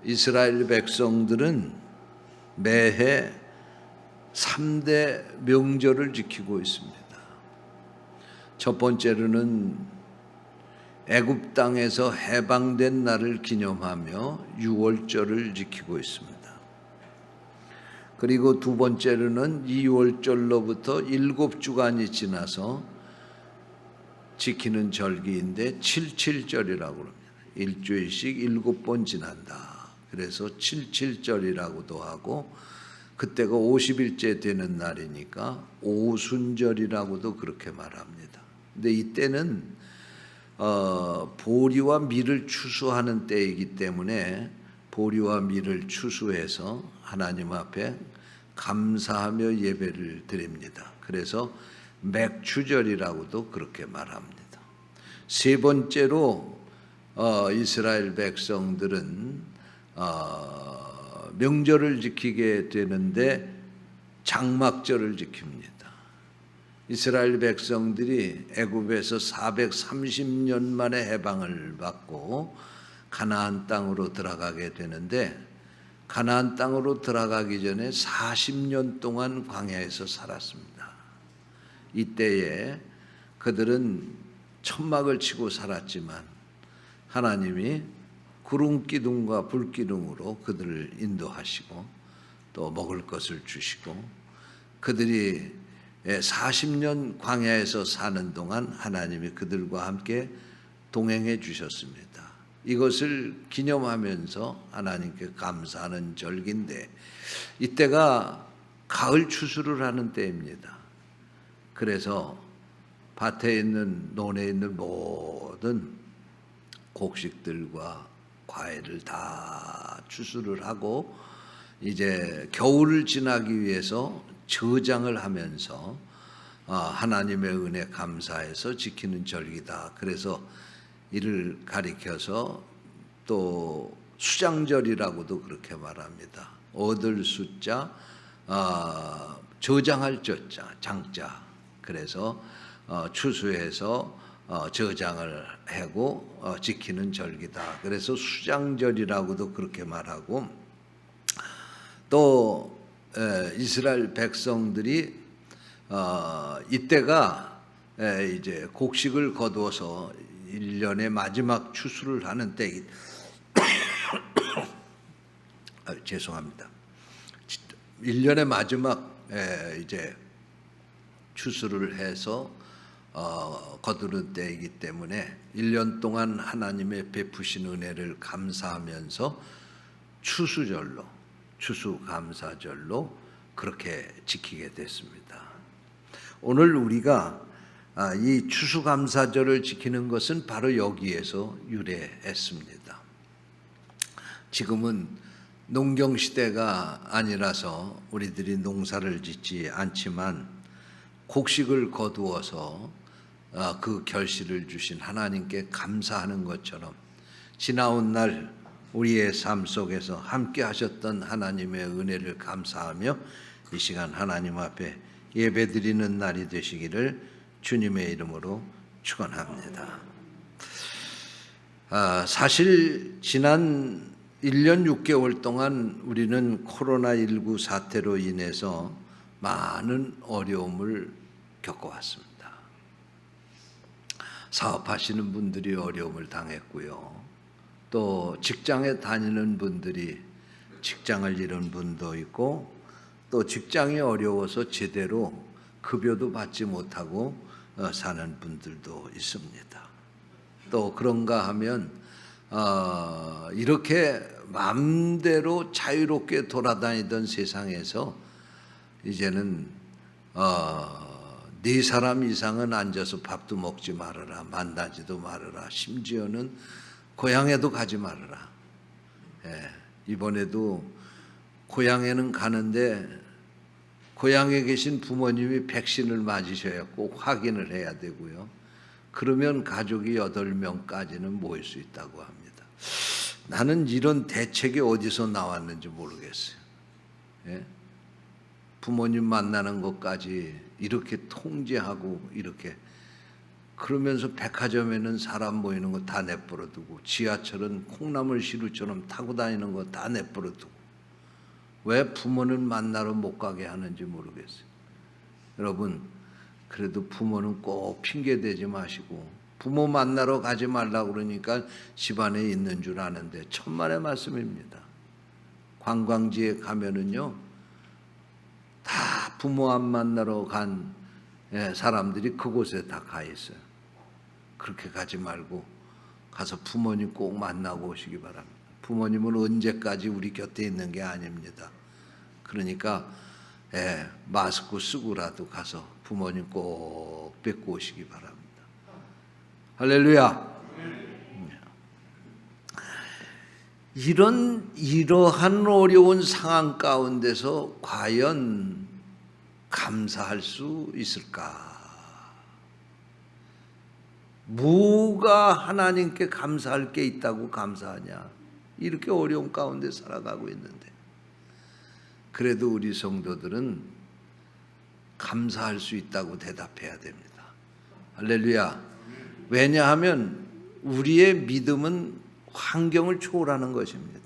이스라엘 백성들은 매해 3대 명절을 지키고 있습니다. 첫 번째로는 애굽 땅에서 해방된 날을 기념하며 유월절을 지키고 있습니다. 그리고 두 번째로는 2월절로부터 7주간이 지나서 지키는 절기인데 77절이라고 합니다. 일주일씩 7번 지난다. 그래서 77절이라고도 하고 그때가 50일째 되는 날이니까 오순절이라고도 그렇게 말합니다. 근데 이때는 보리와 밀을 추수하는 때이기 때문에 보리와 밀을 추수해서 하나님 앞에 감사하며 예배를 드립니다. 그래서 맥추절이라고도 그렇게 말합니다. 세 번째로 이스라엘 백성들은 명절을 지키게 되는데 장막절을 지킵니다. 이스라엘 백성들이 애굽에서 430년 만에 해방을 받고 가나안 땅으로 들어가게 되는데 가나안 땅으로 들어가기 전에 40년 동안 광야에서 살았습니다. 이때에 그들은 천막을 치고 살았지만 하나님이 구름기둥과 불기둥으로 그들을 인도하시고 또 먹을 것을 주시고 그들이 40년 광야에서 사는 동안 하나님이 그들과 함께 동행해 주셨습니다. 이것을 기념하면서 하나님께 감사하는 절기인데 이때가 가을 추수를 하는 때입니다. 그래서 밭에 있는 논에 있는 모든 곡식들과 과일을 다 추수를 하고 이제 겨울을 지나기 위해서 저장을 하면서 하나님의 은혜 감사해서 지키는 절기다. 그래서 이를 가리켜서 또 수장절이라고도 그렇게 말합니다. 얻을 숫자, 저장할 저자, 장자. 그래서 추수해서 저장을 하고 지키는 절기다. 그래서 수장절이라고도 그렇게 말하고 또 이스라엘 백성들이 이때가 이제 곡식을 거두어서 1년의 마지막 추수를 하는 때이기 죄송합니다. 1년의 마지막 이제 추수를 해서 거두는 때이기 때문에 1년 동안 하나님의 베푸신 은혜를 감사하면서 추수절로 추수감사절로 그렇게 지키게 됐습니다. 오늘 우리가 이 추수감사절을 지키는 것은 바로 여기에서 유래했습니다. 지금은 농경시대가 아니라서 우리들이 농사를 짓지 않지만 곡식을 거두어서 그 결실을 주신 하나님께 감사하는 것처럼 지나온 날 우리의 삶 속에서 함께 하셨던 하나님의 은혜를 감사하며 이 시간 하나님 앞에 예배드리는 날이 되시기를 주님의 이름으로 축원합니다. 사실 지난 1년 6개월 동안 우리는 코로나19 사태로 인해서 많은 어려움을 겪어왔습니다. 사업하시는 분들이 어려움을 당했고요. 또 직장에 다니는 분들이 직장을 잃은 분도 있고 또 직장이 어려워서 제대로 급여도 받지 못하고 사는 분들도 있습니다. 또 그런가 하면 이렇게 마음대로 자유롭게 돌아다니던 세상에서 이제는 4사람 이상은 앉아서 밥도 먹지 말아라, 만나지도 말아라, 심지어는 고향에도 가지 말아라. 이번에도 고향에는 가는데 고향에 계신 부모님이 백신을 맞으셔야 꼭 확인을 해야 되고요. 그러면 가족이 8명까지는 모일 수 있다고 합니다. 나는 이런 대책이 어디서 나왔는지 모르겠어요. 부모님 만나는 것까지 이렇게 통제하고 이렇게 그러면서 백화점에는 사람 모이는 거 다 내버려 두고 지하철은 콩나물 시루처럼 타고 다니는 거 다 내버려 두고 왜 부모는 만나러 못 가게 하는지 모르겠어요. 여러분, 그래도 부모는 꼭 핑계 대지 마시고, 부모 만나러 가지 말라고 그러니까 집안에 있는 줄 아는데 천만의 말씀입니다. 관광지에 가면은요, 다 부모 안 만나러 간 사람들이 그곳에 다 가 있어요. 그렇게 가지 말고 가서 부모님 꼭 만나고 오시기 바랍니다. 부모님은 언제까지 우리 곁에 있는 게 아닙니다. 그러니까 마스크 쓰고라도 가서 부모님 꼭 뵙고 오시기 바랍니다. 할렐루야. 이러한 어려운 상황 가운데서 과연 감사할 수 있을까? 뭐가 하나님께 감사할 게 있다고 감사하냐? 이렇게 어려운 가운데 살아가고 있는데, 그래도 우리 성도들은 감사할 수 있다고 대답해야 됩니다. 할렐루야. 왜냐하면 우리의 믿음은 환경을 초월하는 것입니다.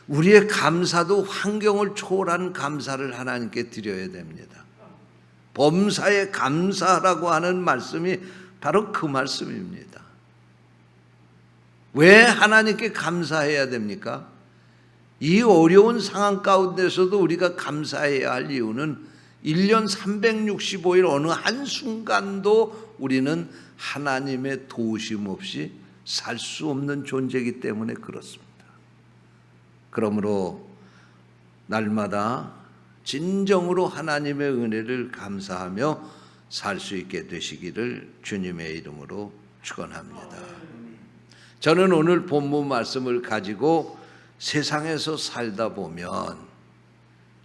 우리의 감사도 환경을 초월한 감사를 하나님께 드려야 됩니다. 범사에 감사라고 하는 말씀이 바로 그 말씀입니다. 왜 하나님께 감사해야 됩니까? 이 어려운 상황 가운데서도 우리가 감사해야 할 이유는 1년 365일 어느 한순간도 우리는 하나님의 도우심 없이 살 수 없는 존재이기 때문에 그렇습니다. 그러므로 날마다 진정으로 하나님의 은혜를 감사하며 살 수 있게 되시기를 주님의 이름으로 축원합니다. 저는 오늘 본문 말씀을 가지고 세상에서 살다 보면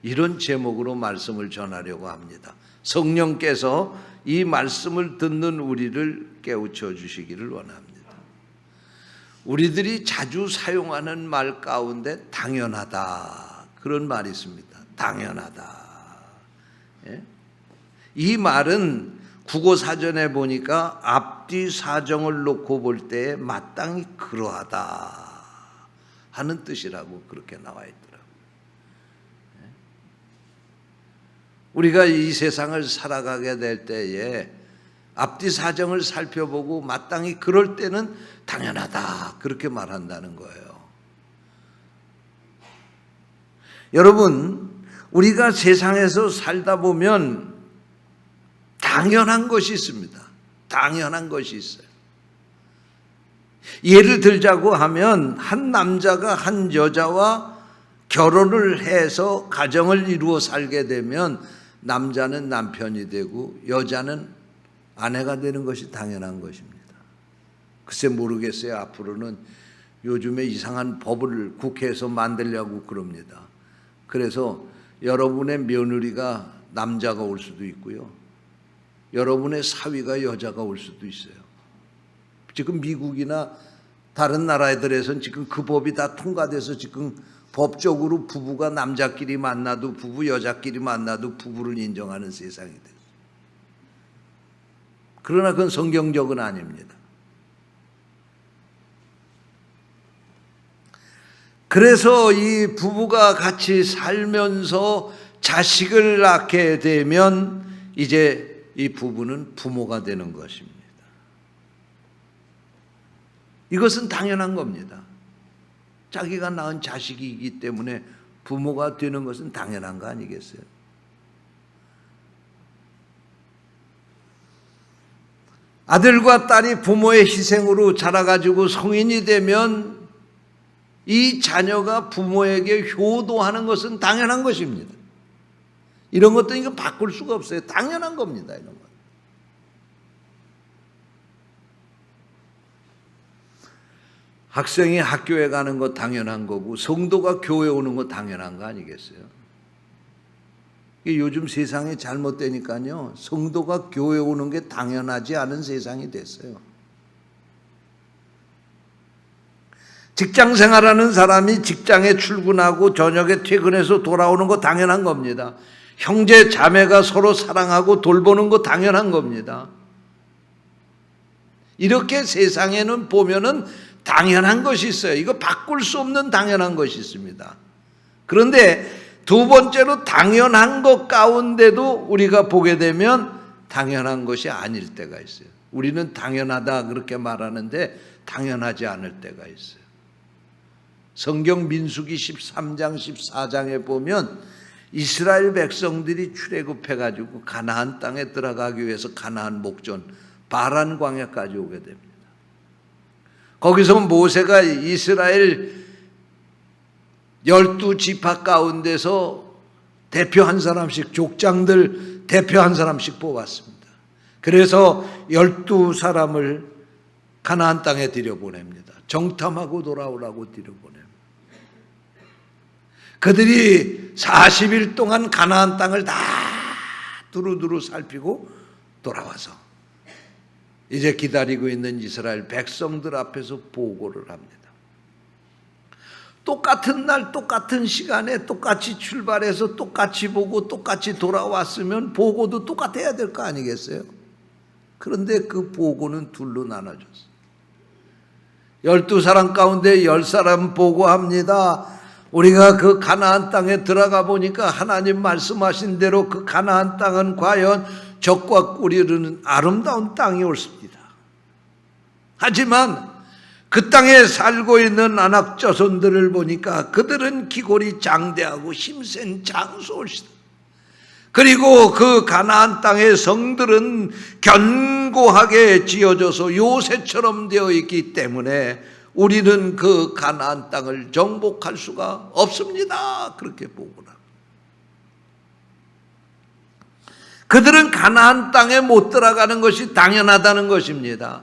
이런 제목으로 말씀을 전하려고 합니다. 성령께서 이 말씀을 듣는 우리를 깨우쳐 주시기를 원합니다. 우리들이 자주 사용하는 말 가운데 당연하다, 그런 말이 있습니다. 당연하다. 이 말은 국어사전에 보니까 앞뒤 사정을 놓고 볼 때 마땅히 그러하다 하는 뜻이라고 그렇게 나와 있더라고요. 우리가 이 세상을 살아가게 될 때에 앞뒤 사정을 살펴보고 마땅히 그럴 때는 당연하다 그렇게 말한다는 거예요. 여러분, 우리가 세상에서 살다 보면 당연한 것이 있습니다. 당연한 것이 있어요. 예를 들자고 하면 한 남자가 한 여자와 결혼을 해서 가정을 이루어 살게 되면 남자는 남편이 되고 여자는 아내가 되는 것이 당연한 것입니다. 글쎄 모르겠어요. 앞으로는 요즘에 이상한 법을 국회에서 만들려고 그럽니다. 그래서 여러분의 며느리가 남자가 올 수도 있고요, 여러분의 사위가 여자가 올 수도 있어요. 지금 미국이나 다른 나라들에서는 지금 그 법이 다 통과돼서 지금 법적으로 부부가 남자끼리 만나도 부부, 여자끼리 만나도 부부를 인정하는 세상이 됐어요. 그러나 그건 성경적은 아닙니다. 그래서 이 부부가 같이 살면서 자식을 낳게 되면 이제 이 부부는 부모가 되는 것입니다. 이것은 당연한 겁니다. 자기가 낳은 자식이기 때문에 부모가 되는 것은 당연한 거 아니겠어요? 아들과 딸이 부모의 희생으로 자라가지고 성인이 되면 이 자녀가 부모에게 효도하는 것은 당연한 것입니다. 이런 것도 이거 바꿀 수가 없어요. 당연한 겁니다. 이런 거. 학생이 학교에 가는 거 당연한 거고 성도가 교회 오는 거 당연한 거 아니겠어요? 요즘 세상이 잘못되니까요, 성도가 교회 오는 게 당연하지 않은 세상이 됐어요. 직장 생활하는 사람이 직장에 출근하고 저녁에 퇴근해서 돌아오는 거 당연한 겁니다. 형제 자매가 서로 사랑하고 돌보는 거 당연한 겁니다. 이렇게 세상에는 보면은 당연한 것이 있어요. 이거 바꿀 수 없는 당연한 것이 있습니다. 그런데 두 번째로 당연한 것 가운데도 우리가 보게 되면 당연한 것이 아닐 때가 있어요. 우리는 당연하다 그렇게 말하는데 당연하지 않을 때가 있어요. 성경 민수기 13장 14장에 보면 이스라엘 백성들이 출애굽해가지고 가나안 땅에 들어가기 위해서 가나안 목전 바란 광야까지 오게 됩니다. 거기서 모세가 이스라엘 12지파 가운데서 대표 한 사람씩, 족장들 대표 한 사람씩 뽑았습니다. 그래서 12사람을 가나안 땅에 들여보냅니다. 정탐하고 돌아오라고 들여보냅니다. 그들이 40일 동안 가나안 땅을 다 두루두루 살피고 돌아와서 이제 기다리고 있는 이스라엘 백성들 앞에서 보고를 합니다. 똑같은 날 똑같은 시간에 똑같이 출발해서 똑같이 보고 똑같이 돌아왔으면 보고도 똑같아야 될 거 아니겠어요? 그런데 그 보고는 둘로 나눠졌어요. 12사람 가운데 10사람 보고합니다. 우리가 그 가나안 땅에 들어가 보니까 하나님 말씀하신 대로 그 가나안 땅은 과연 적과 꿀이 흐르는 아름다운 땅이 옳습니다. 하지만 그 땅에 살고 있는 안악자손들을 보니까 그들은 기골이 장대하고 힘센 장수올시다. 그리고 그 가나안 땅의 성들은 견고하게 지어져서 요새처럼 되어 있기 때문에 우리는 그 가나안 땅을 정복할 수가 없습니다. 그렇게 보고라. 그들은 가나안 땅에 못 들어가는 것이 당연하다는 것입니다.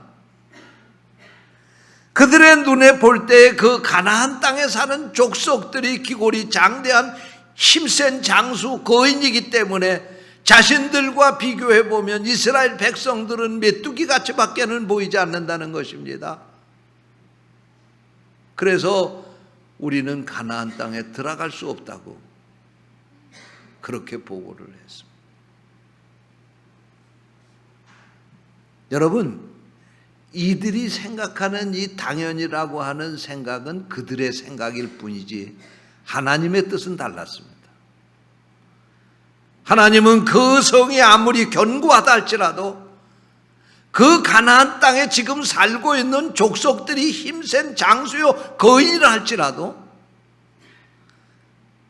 그들의 눈에 볼 때 그 가나안 땅에 사는 족속들이 기골이 장대한 힘센 장수 거인이기 때문에 자신들과 비교해 보면 이스라엘 백성들은 메뚜기 같이밖에는 보이지 않는다는 것입니다. 그래서 우리는 가나안 땅에 들어갈 수 없다고 그렇게 보고를 했습니다. 여러분, 이들이 생각하는 이 당연이라고 하는 생각은 그들의 생각일 뿐이지 하나님의 뜻은 달랐습니다. 하나님은 그 성이 아무리 견고하다 할지라도 그 가나안 땅에 지금 살고 있는 족속들이 힘센 장수요 거인이라 할지라도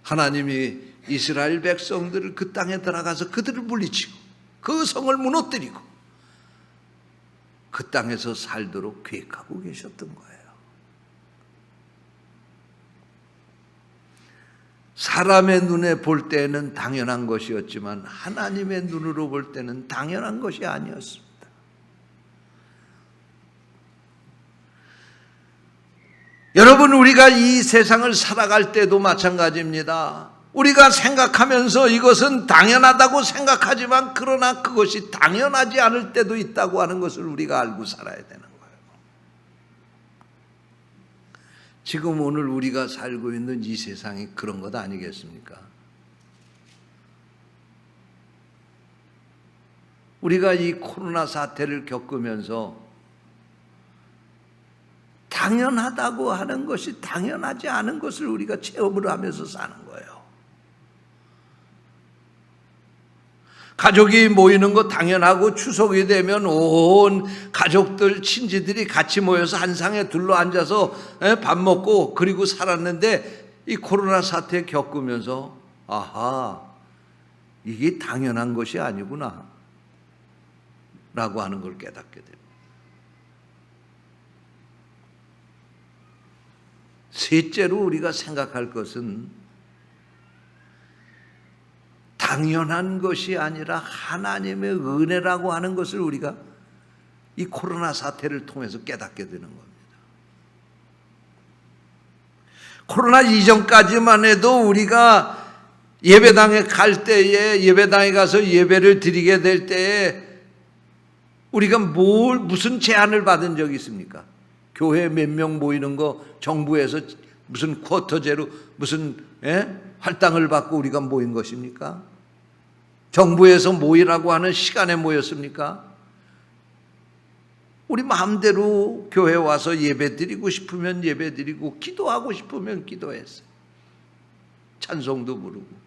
하나님이 이스라엘 백성들을 그 땅에 들어가서 그들을 물리치고 그 성을 무너뜨리고 그 땅에서 살도록 계획하고 계셨던 거예요. 사람의 눈에 볼 때는 당연한 것이었지만 하나님의 눈으로 볼 때는 당연한 것이 아니었습니다. 여러분, 우리가 이 세상을 살아갈 때도 마찬가지입니다. 우리가 생각하면서 이것은 당연하다고 생각하지만 그러나 그것이 당연하지 않을 때도 있다고 하는 것을 우리가 알고 살아야 되는 거예요. 지금 오늘 우리가 살고 있는 이 세상이 그런 것 아니겠습니까? 우리가 이 코로나 사태를 겪으면서 당연하다고 하는 것이 당연하지 않은 것을 우리가 체험을 하면서 사는 거예요. 가족이 모이는 거 당연하고 추석이 되면 온 가족들, 친지들이 같이 모여서 한 상에 둘러앉아서 밥 먹고 그리고 살았는데 이 코로나 사태 겪으면서 아하, 이게 당연한 것이 아니구나 라고 하는 걸 깨닫게 됩니다. 셋째로 우리가 생각할 것은 당연한 것이 아니라 하나님의 은혜라고 하는 것을 우리가 이 코로나 사태를 통해서 깨닫게 되는 겁니다. 코로나 이전까지만 해도 우리가 예배당에 갈 때에, 예배당에 가서 예배를 드리게 될 때에 우리가 무슨 제한을 받은 적이 있습니까? 교회 몇 명 모이는 거 정부에서 무슨 쿼터제로 무슨 할당을 받고 우리가 모인 것입니까? 정부에서 모이라고 하는 시간에 모였습니까? 우리 마음대로 교회 와서 예배 드리고 싶으면 예배 드리고 기도하고 싶으면 기도했어요. 찬송도 부르고.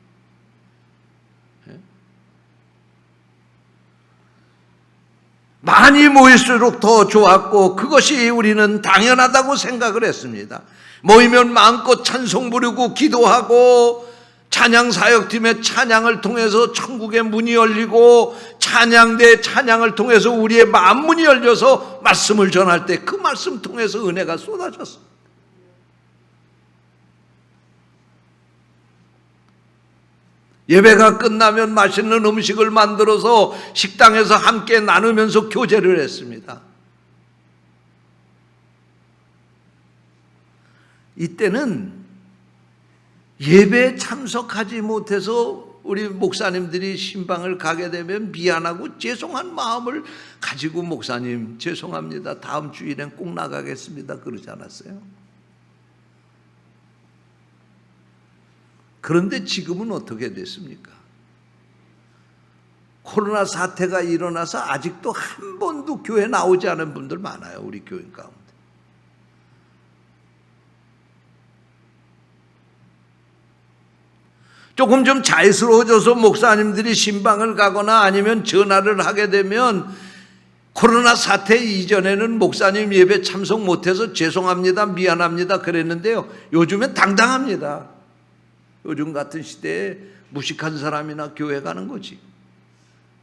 많이 모일수록 더 좋았고 그것이 우리는 당연하다고 생각을 했습니다. 모이면 마음껏 찬송 부르고 기도하고 찬양사역팀의 찬양을 통해서 천국의 문이 열리고 찬양대의 찬양을 통해서 우리의 마음 문이 열려서 말씀을 전할 때 그 말씀 통해서 은혜가 쏟아졌습니다. 예배가 끝나면 맛있는 음식을 만들어서 식당에서 함께 나누면서 교제를 했습니다. 이때는 예배에 참석하지 못해서 우리 목사님들이 신방을 가게 되면 미안하고 죄송한 마음을 가지고 목사님 죄송합니다. 다음 주일엔 꼭 나가겠습니다. 그러지 않았어요? 그런데 지금은 어떻게 됐습니까? 코로나 사태가 일어나서 아직도 한 번도 교회 나오지 않은 분들 많아요. 우리 교인 가운데. 조금 좀 자유스러워져서 목사님들이 신방을 가거나 아니면 전화를 하게 되면 코로나 사태 이전에는 목사님 예배 참석 못해서 죄송합니다, 미안합니다 그랬는데요. 요즘엔 당당합니다. 요즘 같은 시대에 무식한 사람이나 교회 가는 거지.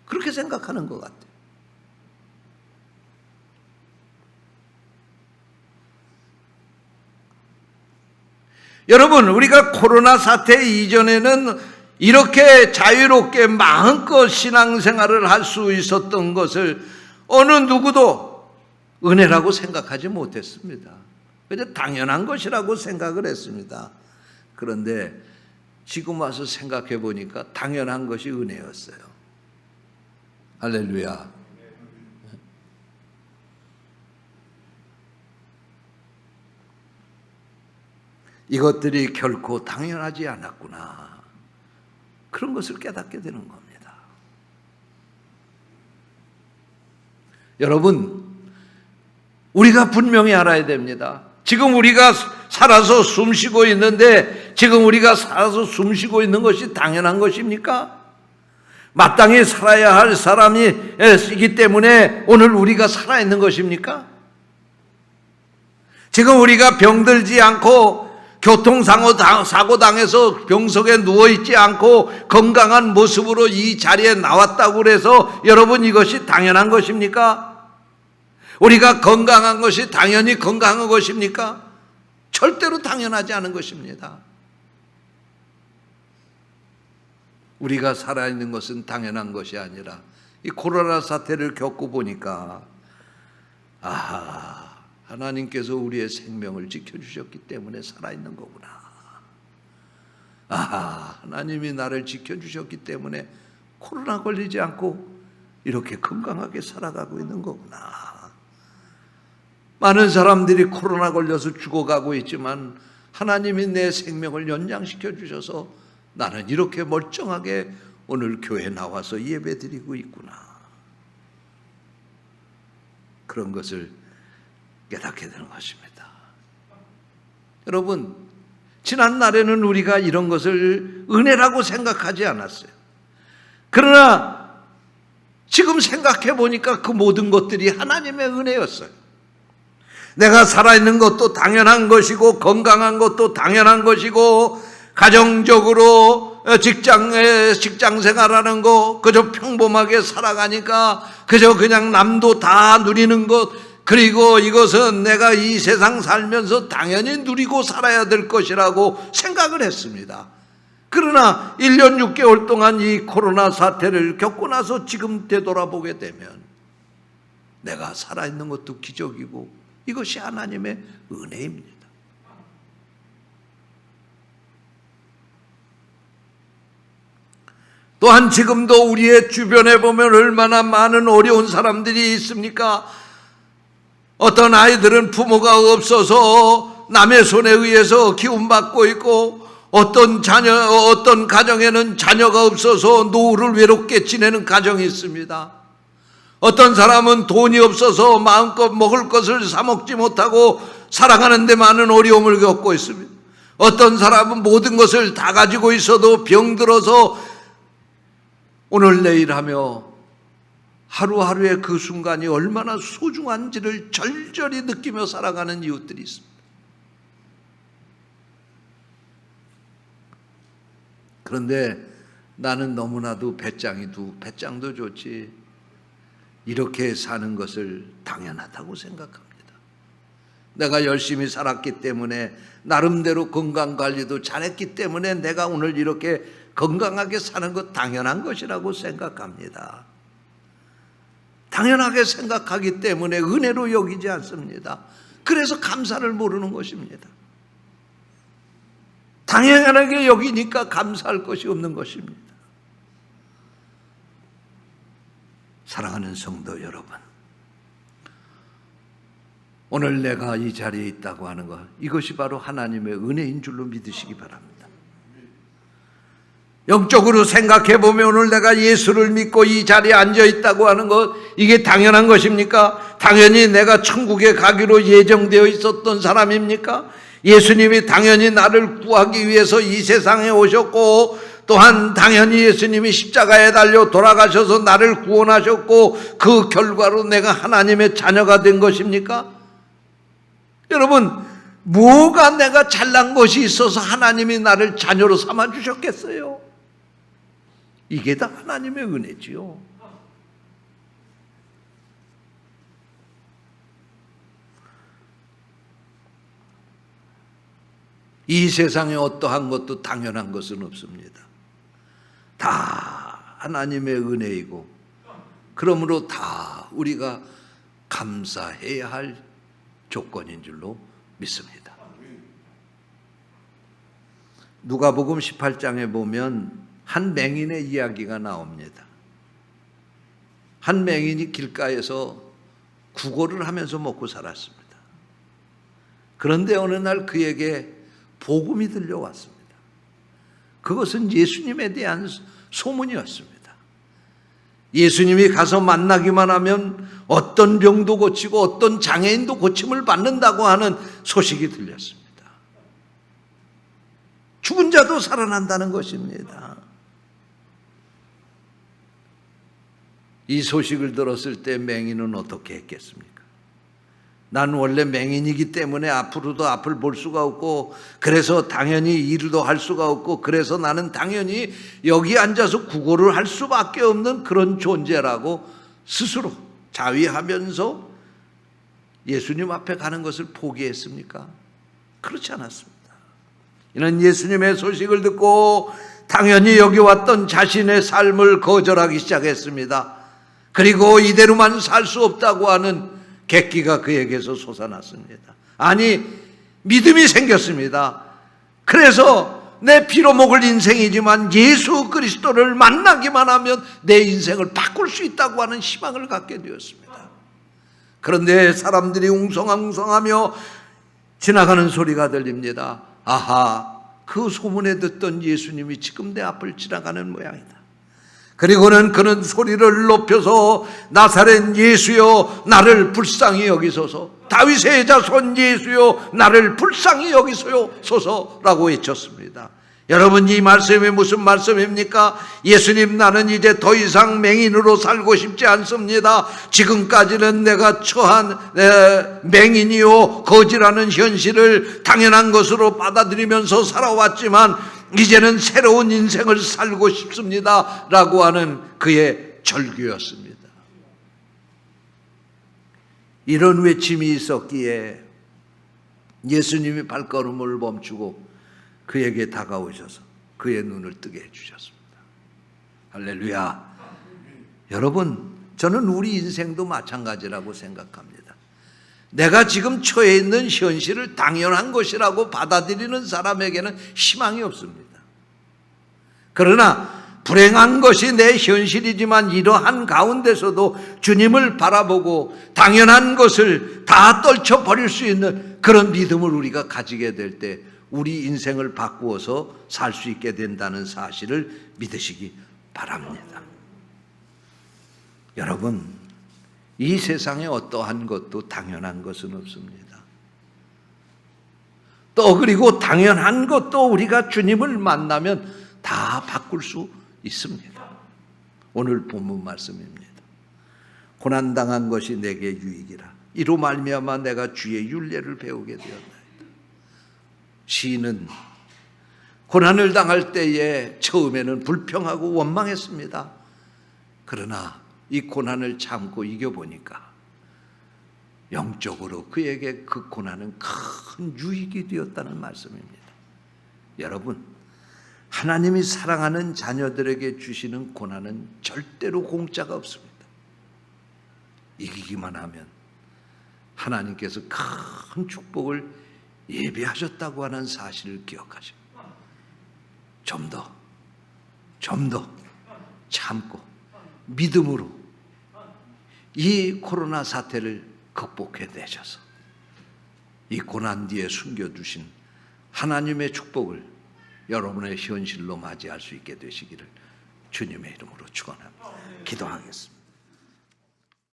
그렇게 생각하는 것 같아요. 여러분, 우리가 코로나 사태 이전에는 이렇게 자유롭게 마음껏 신앙생활을 할 수 있었던 것을 어느 누구도 은혜라고 생각하지 못했습니다. 그저 당연한 것이라고 생각을 했습니다. 그런데 지금 와서 생각해 보니까 당연한 것이 은혜였어요. 할렐루야. 이것들이 결코 당연하지 않았구나. 그런 것을 깨닫게 되는 겁니다. 여러분, 우리가 분명히 알아야 됩니다. 지금 우리가 살아서 숨쉬고 있는데 지금 우리가 살아서 숨쉬고 있는 것이 당연한 것입니까? 마땅히 살아야 할 사람이기 때문에 오늘 우리가 살아있는 것입니까? 지금 우리가 병들지 않고 교통사고 당해서 병석에 누워있지 않고 건강한 모습으로 이 자리에 나왔다고 해서 여러분 이것이 당연한 것입니까? 우리가 건강한 것이 당연히 건강한 것입니까? 절대로 당연하지 않은 것입니다. 우리가 살아있는 것은 당연한 것이 아니라 이 코로나 사태를 겪고 보니까 하나님께서 우리의 생명을 지켜주셨기 때문에 살아있는 거구나. 하나님이 나를 지켜주셨기 때문에 코로나 걸리지 않고 이렇게 건강하게 살아가고 있는 거구나. 많은 사람들이 코로나 걸려서 죽어가고 있지만 하나님이 내 생명을 연장시켜 주셔서 나는 이렇게 멀쩡하게 오늘 교회에 나와서 예배드리고 있구나. 그런 것을 깨닫게 되는 것입니다. 여러분, 지난 날에는 우리가 이런 것을 은혜라고 생각하지 않았어요. 그러나 지금 생각해 보니까 그 모든 것들이 하나님의 은혜였어요. 내가 살아있는 것도 당연한 것이고 건강한 것도 당연한 것이고 가정적으로 직장 생활하는 거 그저 평범하게 살아가니까 그저 그냥 남도 다 누리는 것, 그리고 이것은 내가 이 세상 살면서 당연히 누리고 살아야 될 것이라고 생각을 했습니다. 그러나 1년 6개월 동안 이 코로나 사태를 겪고 나서 지금 되돌아보게 되면 내가 살아있는 것도 기적이고 이것이 하나님의 은혜입니다. 또한 지금도 우리의 주변에 보면 얼마나 많은 어려운 사람들이 있습니까? 어떤 아이들은 부모가 없어서 남의 손에 의해서 키움받고 있고, 어떤 가정에는 자녀가 없어서 노후를 외롭게 지내는 가정이 있습니다. 어떤 사람은 돈이 없어서 마음껏 먹을 것을 사 먹지 못하고 살아가는 데 많은 어려움을 겪고 있습니다. 어떤 사람은 모든 것을 다 가지고 있어도 병들어서 오늘 내일 하며 하루하루의 그 순간이 얼마나 소중한지를 절절히 느끼며 살아가는 이웃들이 있습니다. 그런데 나는 너무나도 배짱도 좋지, 이렇게 사는 것을 당연하다고 생각합니다. 내가 열심히 살았기 때문에, 나름대로 건강관리도 잘했기 때문에 내가 오늘 이렇게 건강하게 사는 것 당연한 것이라고 생각합니다. 당연하게 생각하기 때문에 은혜로 여기지 않습니다. 그래서 감사를 모르는 것입니다. 당연하게 여기니까 감사할 것이 없는 것입니다. 사랑하는 성도 여러분, 오늘 내가 이 자리에 있다고 하는 것, 이것이 바로 하나님의 은혜인 줄로 믿으시기 바랍니다. 영적으로 생각해 보면 오늘 내가 예수를 믿고 이 자리에 앉아 있다고 하는 것, 이게 당연한 것입니까? 당연히 내가 천국에 가기로 예정되어 있었던 사람입니까? 예수님이 당연히 나를 구하기 위해서 이 세상에 오셨고, 또한 당연히 예수님이 십자가에 달려 돌아가셔서 나를 구원하셨고, 그 결과로 내가 하나님의 자녀가 된 것입니까? 여러분, 뭐가 내가 잘난 것이 있어서 하나님이 나를 자녀로 삼아 주셨겠어요? 이게 다 하나님의 은혜지요. 이 세상에 어떠한 것도 당연한 것은 없습니다. 다 하나님의 은혜이고, 그러므로 다 우리가 감사해야 할 조건인 줄로 믿습니다. 누가복음 18장에 보면 한 맹인의 이야기가 나옵니다. 한 맹인이 길가에서 구걸을 하면서 먹고 살았습니다. 그런데 어느 날 그에게 복음이 들려왔습니다. 그것은 예수님에 대한 소문이었습니다. 예수님이 가서 만나기만 하면 어떤 병도 고치고 어떤 장애인도 고침을 받는다고 하는 소식이 들렸습니다. 죽은 자도 살아난다는 것입니다. 이 소식을 들었을 때 맹인은 어떻게 했겠습니까? 난 원래 맹인이기 때문에 앞으로도 앞을 볼 수가 없고, 그래서 당연히 일도 할 수가 없고, 그래서 나는 당연히 여기 앉아서 구걸을 할 수밖에 없는 그런 존재라고 스스로 자위하면서 예수님 앞에 가는 것을 포기했습니까? 그렇지 않았습니다. 이는 예수님의 소식을 듣고 당연히 여기 왔던 자신의 삶을 거절하기 시작했습니다. 그리고 이대로만 살 수 없다고 하는 객기가 그에게서 솟아났습니다. 아니, 믿음이 생겼습니다. 그래서 내 피로 먹을 인생이지만 예수 그리스도를 만나기만 하면 내 인생을 바꿀 수 있다고 하는 희망을 갖게 되었습니다. 그런데 사람들이 웅성웅성하며 지나가는 소리가 들립니다. 아하, 그 소문에 듣던 예수님이 지금 내 앞을 지나가는 모양이다. 그리고는 그는 소리를 높여서 나사렛 예수여 나를 불쌍히 여기소서, 다윗의 자손 예수여 나를 불쌍히 여기소서라고 외쳤습니다. 여러분, 이 말씀이 무슨 말씀입니까? 예수님, 나는 이제 더 이상 맹인으로 살고 싶지 않습니다. 지금까지는 내가 처한 맹인이요 거지라는 현실을 당연한 것으로 받아들이면서 살아왔지만 이제는 새로운 인생을 살고 싶습니다 라고 하는 그의 절규였습니다. 이런 외침이 있었기에 예수님이 발걸음을 멈추고 그에게 다가오셔서 그의 눈을 뜨게 해주셨습니다. 할렐루야. 여러분, 저는 우리 인생도 마찬가지라고 생각합니다. 내가 지금 처해 있는 현실을 당연한 것이라고 받아들이는 사람에게는 희망이 없습니다. 그러나 불행한 것이 내 현실이지만 이러한 가운데서도 주님을 바라보고 당연한 것을 다 떨쳐버릴 수 있는 그런 믿음을 우리가 가지게 될 때 우리 인생을 바꾸어서 살 수 있게 된다는 사실을 믿으시기 바랍니다. 여러분, 이 세상에 어떠한 것도 당연한 것은 없습니다. 또 그리고 당연한 것도 우리가 주님을 만나면 다 바꿀 수 있습니다. 오늘 본문 말씀입니다. 고난당한 것이 내게 유익이라. 이로 말미암아 내가 주의 율례를 배우게 되었나이다. 시인은 고난을 당할 때에 처음에는 불평하고 원망했습니다. 그러나 이 고난을 참고 이겨보니까 영적으로 그에게 그 고난은 큰 유익이 되었다는 말씀입니다. 여러분, 하나님이 사랑하는 자녀들에게 주시는 고난은 절대로 공짜가 없습니다. 이기기만 하면 하나님께서 큰 축복을 예비하셨다고 하는 사실을 기억하십니다. 좀 더 참고 믿음으로 이 코로나 사태를 극복해 내셔서 이 고난 뒤에 숨겨두신 하나님의 축복을 여러분의 현실로 맞이할 수 있게 되시기를 주님의 이름으로 축원합니다. 기도하겠습니다.